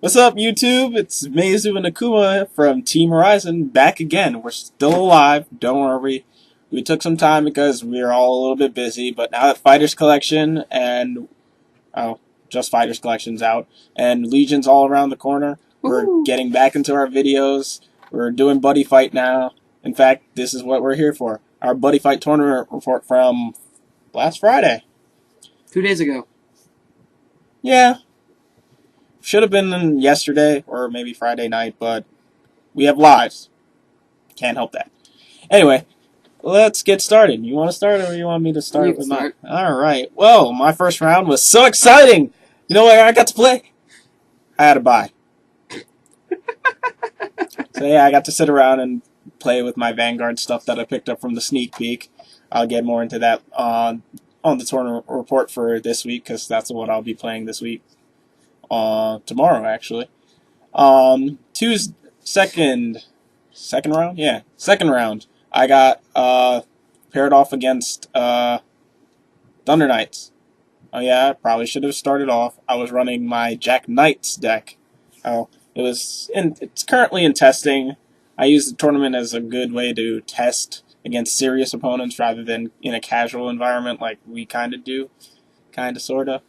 What's up, YouTube? It's Meizu and Akuma from Team Horizon back again. We're still alive, don't worry. We took some time because we were all a little bit busy, but now that Fighters Collection and just Fighters Collection's out and Legion's all around the corner, we're getting back into our videos. We're doing Buddy Fight now. In fact, this is what we're here for. Our Buddy Fight Tournament Report from last Friday. 2 days ago. Yeah. Should have been yesterday or maybe Friday night, but we have lives. Can't help that. Anyway, let's get started. You want to start or you want me to start? You can start. Alright. Well, my first round was so exciting. You know what I got to play? I had to buy. So yeah, I got to sit around and play with my Vanguard stuff that I picked up from the sneak peek. I'll get more into that on the tournament report for this week because that's what I'll be playing this week. Tomorrow actually. Second round? Yeah, second round. I got paired off against Thunder Knights. Oh yeah, I probably should have started off. I was running my Jack Knights deck. It's currently in testing. I use the tournament as a good way to test against serious opponents rather than in a casual environment like we kind of do, sort of.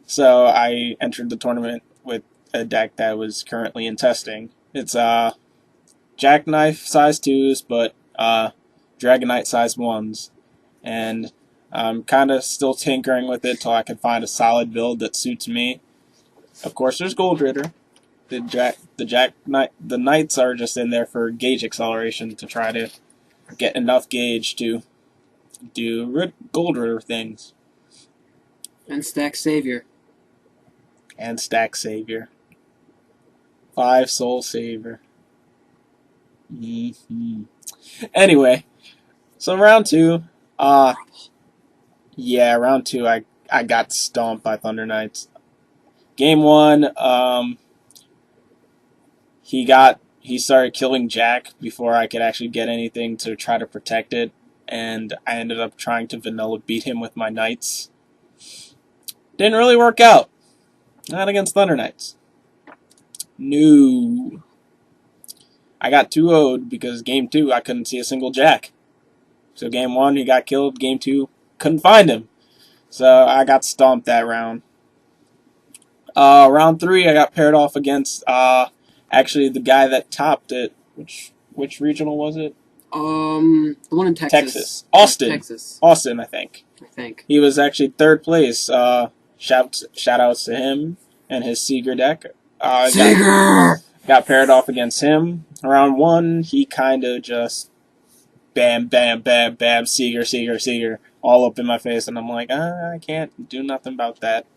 So I entered the tournament with a deck that was currently in testing. It's Jackknife size 2s, but Dragon Knight size 1s. And I'm kind of still tinkering with it till I can find a solid build that suits me. Of course, there's Gold Ritter. The Knights are just in there for gauge acceleration to try to get enough gauge to do Gold Ritter things. And stack Savior. And stack Savior. 5 Soul Savior. Anyway, so round 2, yeah, round 2 I got stomped by Thunder Knights. Game 1, he started killing Jack before I could actually get anything to try to protect it, and I ended up trying to vanilla beat him with my Knights. Didn't really work out. Not against Thunder Knights. No. I got 2-0'd because game 2 I couldn't see a single Jack. So game 1 he got killed, game 2 couldn't find him. So I got stomped that round. Round 3 I got paired off against actually the guy that topped it. Which regional was it? The one in Texas. Austin, I think. He was actually 3rd place. Shout outs to him and his Seeger deck. Got paired off against him. Round 1, he kind of just bam, bam, bam, bam, Seeger, all up in my face, and I'm like, I can't do nothing about that.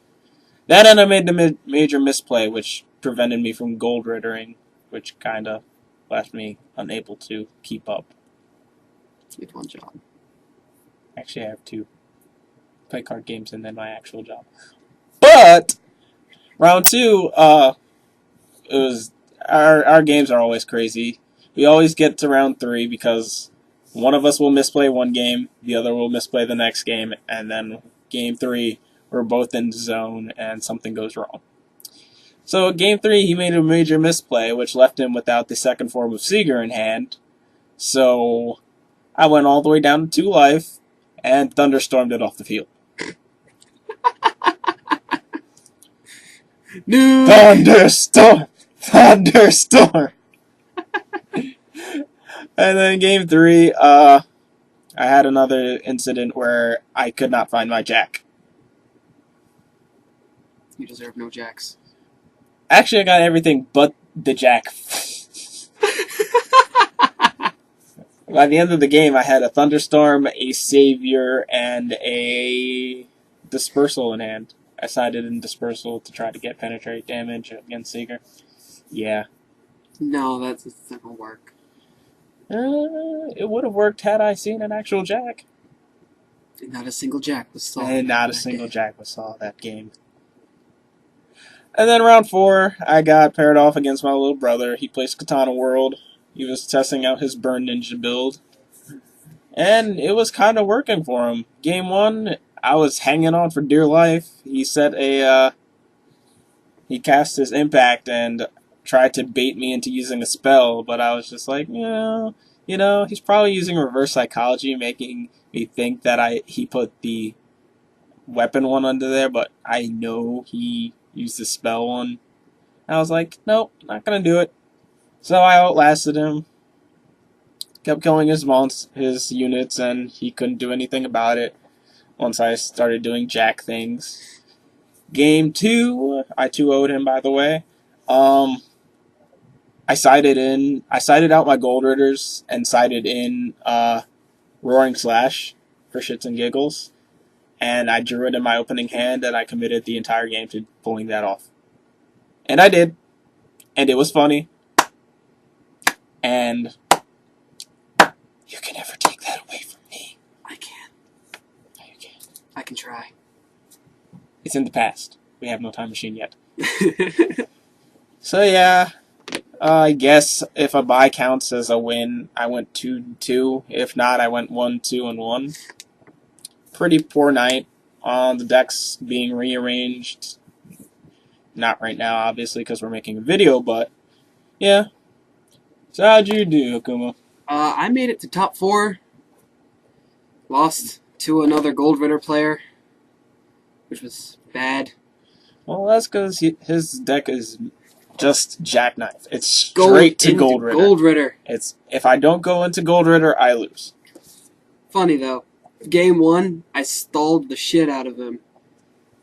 And I made the major misplay, which prevented me from Gold Rittering, which kind of left me unable to keep up. You had one job. Actually, I have 2. Play card games and then my actual job. But round 2, it was our games are always crazy. We always get to round 3 because one of us will misplay one game, the other will misplay the next game, and then game 3 we're both in zone and something goes wrong. So game 3 he made a major misplay, which left him without the second form of Seeger in hand. So I went all the way down to 2 life and thunderstormed it off the field. No. Thunderstorm. And then game 3, I had another incident where I could not find my Jack. You deserve no Jacks. Actually, I got everything but the Jack. By the end of the game, I had a Thunderstorm, a Savior, and a Dispersal in hand. I sided in Dispersal to try to get penetrate damage against Seeger. Yeah. No, that's not gonna work. It would have worked had I seen an actual Jack. And not a single Jack was saw. And not a single Jack was saw that game. And then round 4, I got paired off against my little brother. He plays Katana World. He was testing out his Burn Ninja build. And it was kind of working for him. Game 1, I was hanging on for dear life. He set a he cast his impact and tried to bait me into using a spell, but I was just like, he's probably using reverse psychology, making me think that he put the weapon one under there, but I know he used the spell one. And I was like, nope, not gonna do it. So I outlasted him, kept killing his units, and he couldn't do anything about it once I started doing jack things. Game 2, I 2-0'd him, by the way. I sided out my Gold Ridders and sided in Roaring Slash for shits and giggles. And I drew it in my opening hand, and I committed the entire game to pulling that off. And I did. And it was funny. And you can never take that away from me. I can. No, you can't. I can try. It's in the past. We have no time machine yet. So yeah, I guess if a bye counts as a win, I went 2-2. If not, I went 1-2-1. Pretty poor night on the decks being rearranged. Not right now, obviously, because we're making a video, but yeah. So how'd you do, Akuma? I made it to top 4. Lost to another Gold Ritter player, which was bad. Well, that's because his deck is just Jackknife. It's straight to Gold Ritter. Gold Ritter. It's if I don't go into Gold Ritter, I lose. Funny though, game 1, I stalled the shit out of him,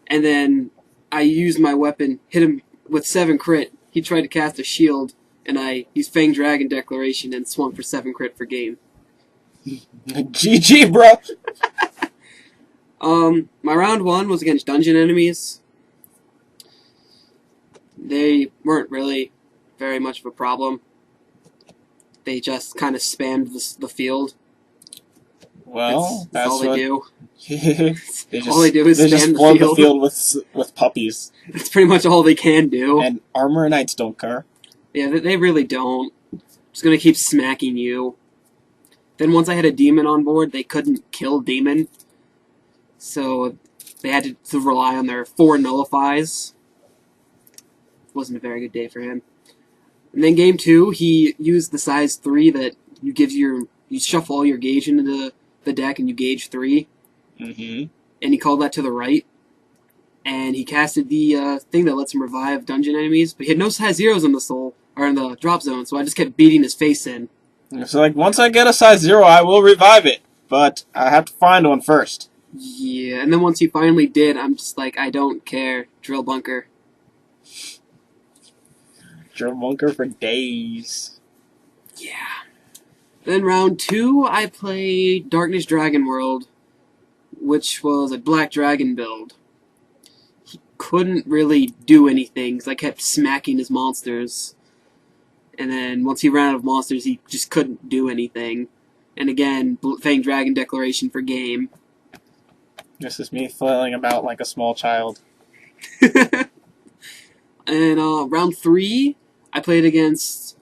and then I used my weapon, hit him with 7 crit. He tried to cast a shield, and I used Fang Dragon Declaration and swung for 7 crit for game. GG, bro. My round 1 was against dungeon enemies. They weren't really very much of a problem. They just kind of spammed the field. Well, that's all they do. All they do is spam the field with puppies. That's pretty much all they can do. And Armor Knights don't care. Yeah, they really don't. Just gonna keep smacking you. Then once I had a demon on board, they couldn't kill demon, so they had to rely on their 4 nullifies. Wasn't a very good day for him. And then game 2, he used the size 3 that you shuffle all your gauge into the deck and you gauge 3. Mm-hmm. And he called that to the right. And he casted the thing that lets him revive dungeon enemies, but he had no size 0s in the soul or in the drop zone, so I just kept beating his face in. So like once I get a size 0, I will revive it, but I have to find one first. Yeah, and then once he finally did, I'm just like, I don't care. Drill bunker. Drill bunker for days. Yeah. Then round 2, I played Darkness Dragon World, which was a Black Dragon build. He couldn't really do anything, because I kept smacking his monsters. And then once he ran out of monsters, he just couldn't do anything. And again, Fang Dragon Declaration for game. This is me flailing about like a small child. And round 3, I played against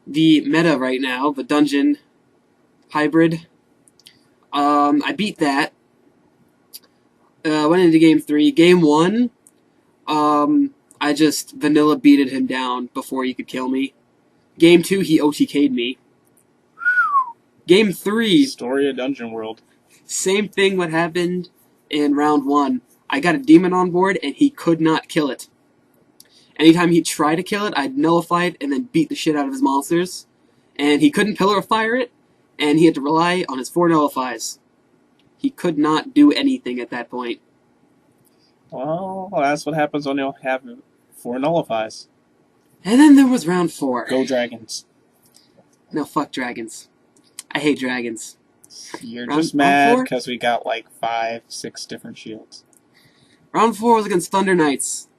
the meta right now, the dungeon hybrid. I beat that. Went into game 3. Game 1, I just vanilla beated him down before he could kill me. Game 2, he OTK'd me. Game 3... Story of Dungeon World. Same thing what happened in round 1. I got a demon on board, and he could not kill it. Anytime he'd try to kill it, I'd nullify it and then beat the shit out of his monsters. And he couldn't pillar of fire it, and he had to rely on his 4 nullifies. He could not do anything at that point. Well, that's what happens when you have 4 nullifies. And then there was round 4. Go Dragons. No, fuck dragons. I hate dragons. You're just mad because we got like 5, 6 different shields. Round 4 was against Thunder Knights.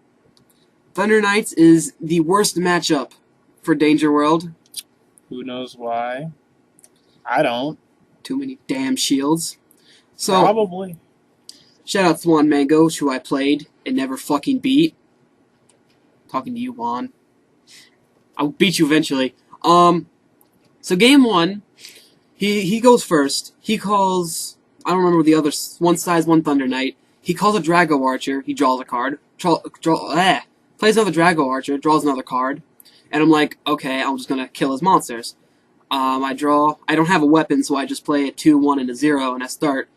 Thunder Knights is the worst matchup for Danger World. Who knows why? I don't. Too many damn shields. So, probably. Shout out to Juan Mangos, who I played and never fucking beat. Talking to you, Juan. I'll beat you eventually. So game 1, he goes first. He calls, I don't remember the other, one size, one Thunder Knight. He calls a Drago Archer. He draws a card. plays another Drago Archer, draws another card, and I'm like, okay, I'm just gonna kill his monsters. I draw. I don't have a weapon, so I just play a 2-1 and a 0, and I start.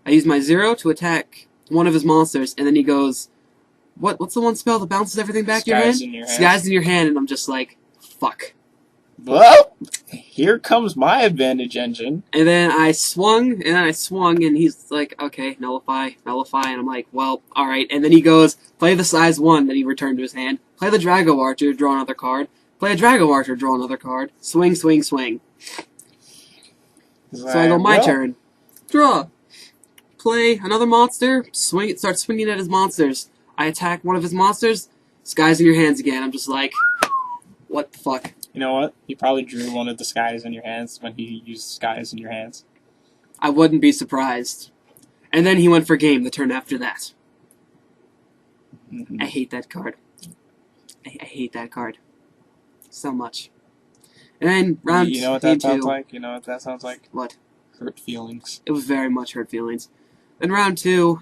I use my 0 to attack one of his monsters, and then he goes, What's the one spell that bounces everything back to your hand? Skies in your hand, and I'm just like, fuck. Well, here comes my advantage engine. And then I swung, and he's like, okay, nullify, and I'm like, well, alright. And then he goes, play the size 1 that he returned to his hand, play the Drago Archer, draw another card, play a Drago Archer, draw another card, swing, swing, swing. So I go, my turn. Draw. Play another monster, swing, start swinging at his monsters. I attack one of his monsters, skies in your hands again. I'm just like, what the fuck? You know what? He probably drew one of the skies in your hands when he used skies in your hands. I wouldn't be surprised. And then he went for game the turn after that. I hate that card. I hate that card. So much. And then round You know what that sounds like? You know what that sounds like? What? Hurt feelings. It was very much hurt feelings. Then round 2,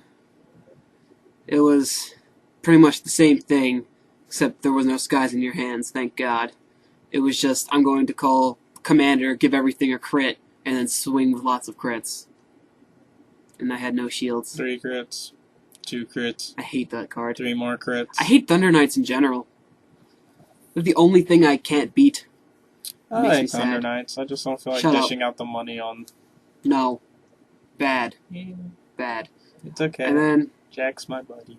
it was pretty much the same thing, except there was no skies in your hands, thank God. It was just, I'm going to call Commander, give everything a crit, and then swing with lots of crits. And I had no shields. 3 crits. 2 crits. I hate that card. 3 more crits. I hate Thunder Knights in general. They're the only thing I can't beat. I like Thunder Knights. I just don't feel like dishing out the money on... No. Bad. Yeah. Bad. It's okay. And then... Jack's my buddy.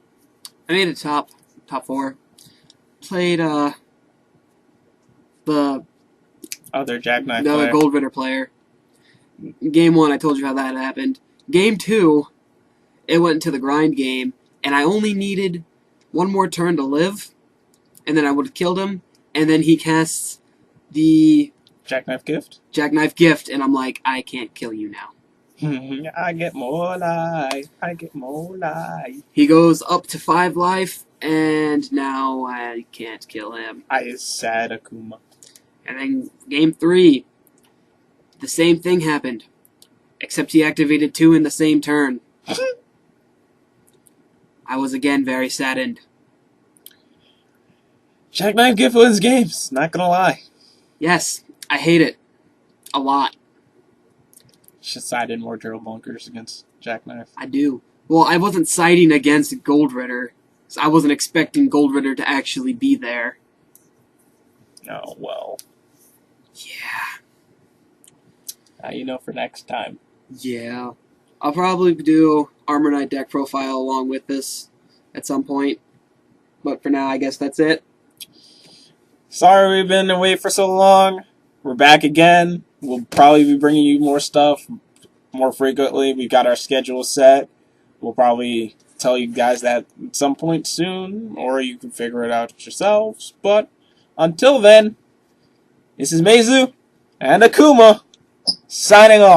I made a top 4. Played, the other Jackknife the player. Gold Ritter player. Game 1, I told you how that happened. Game 2, it went into the grind game, and I only needed one more turn to live, and then I would have killed him, and then he casts the... Jackknife Gift? Jackknife Gift, and I'm like, I can't kill you now. I get more life. I get more life. He goes up to 5 life, and now I can't kill him. I is sad Akuma. And then game 3, the same thing happened, except he activated 2 in the same turn. I was again very saddened. Jackknife Gift wins games, not gonna lie. Yes, I hate it. A lot. Should side in more drill bunkers against Jackknife. I do. Well, I wasn't siding against Gold Ritter, so I wasn't expecting Gold Ritter to actually be there. Oh, well. Yeah. Now you know for next time. Yeah. I'll probably do Armor Knight deck profile along with this at some point. But for now, I guess that's it. Sorry we've been away for so long. We're back again. We'll probably be bringing you more stuff more frequently. We've got our schedule set. We'll probably tell you guys that at some point soon, or you can figure it out yourselves. But until then, this is Meizu and Akuma signing off.